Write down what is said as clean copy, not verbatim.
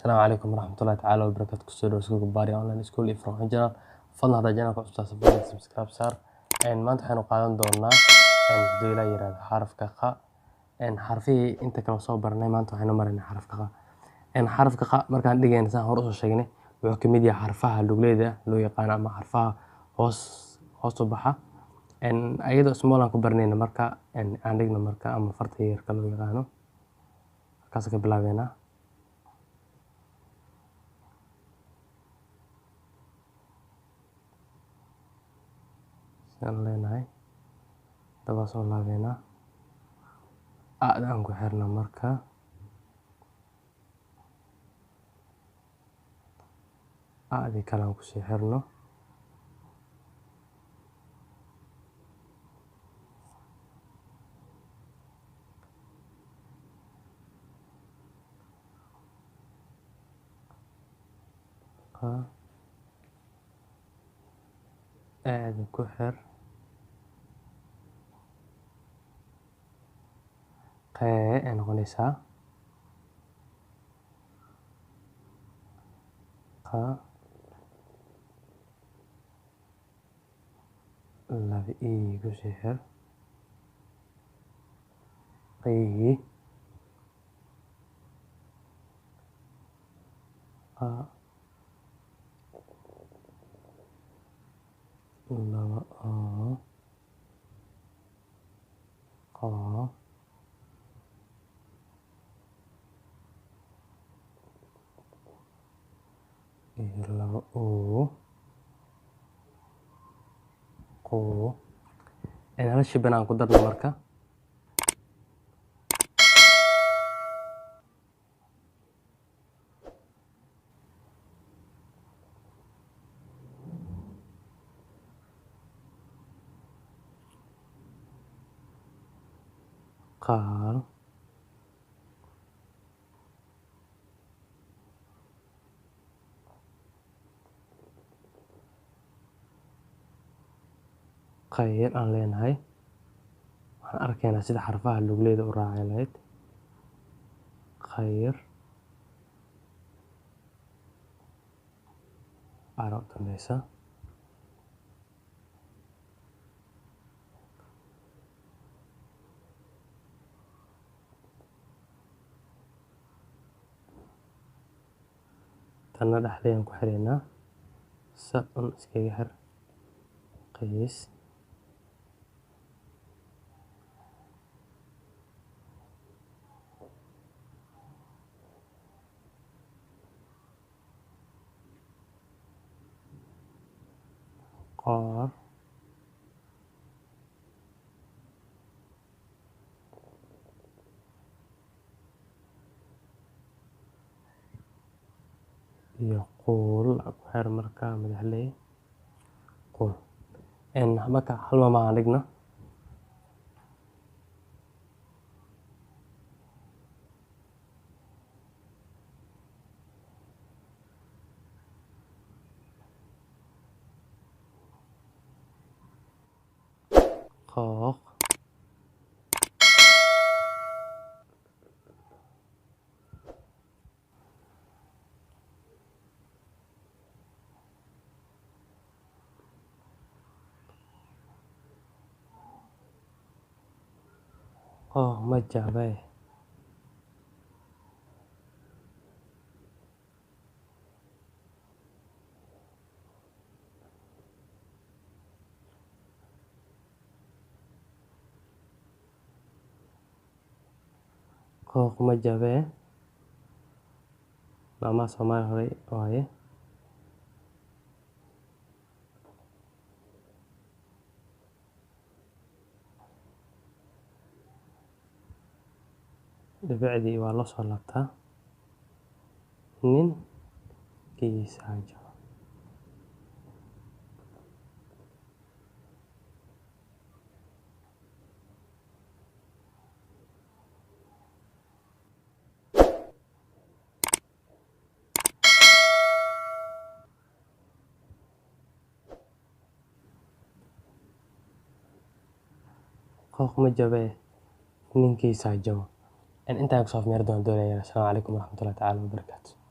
السلام عليكم ورحمة الله تعالى وبركاته. كسر وسكوك باري أونلاين سكول إفرح جنرال فضل هذا جنرال كأستاذ سبحان سبسكرايب صار ما أنت حنو قادم دورنا دويلا يراد حرف كخاء حرفي أنت كلام صوب برنامج ما أنت حنو مرنا حرف كخاء حرف كخاء مركان دقيقة إنسان هو رؤوس الشيء وحكي ميديا حرفها اللي لو يقانا ما حرفها هوس صباحا أيضا اسمه كبرنينا مركا عندنا مركا أما فرتير كلو يقانو كاسك بلاغينا leenahay daba soo laabeena aan ku xirno marka aadi kale aan ku sii xirno aadi ku xir noqonaysaa laba ku sii xir laba laba hal shiban aan ku darno marka qaal qayr aan leenahay waxaan arkaynaa sida xarfaha lugleeda u raacay lahayd qayr Baro dambaysa tanna dhexdayaan ku xiraynaa un iskaga xir qays qaar iyo quul ku xir marka madaxley quul marka hal ma aan dhigno qooq ma jabay ma jabay mama Soomaali hore waaye dhibicdii waa la soo laabtaa nin kiisa jaba ma jabay ninkiisa jaba intaan ku soo afmeer doon doonaya. Assalaamu calaykum waraxmatullaahi tacaala wabarakaatuh.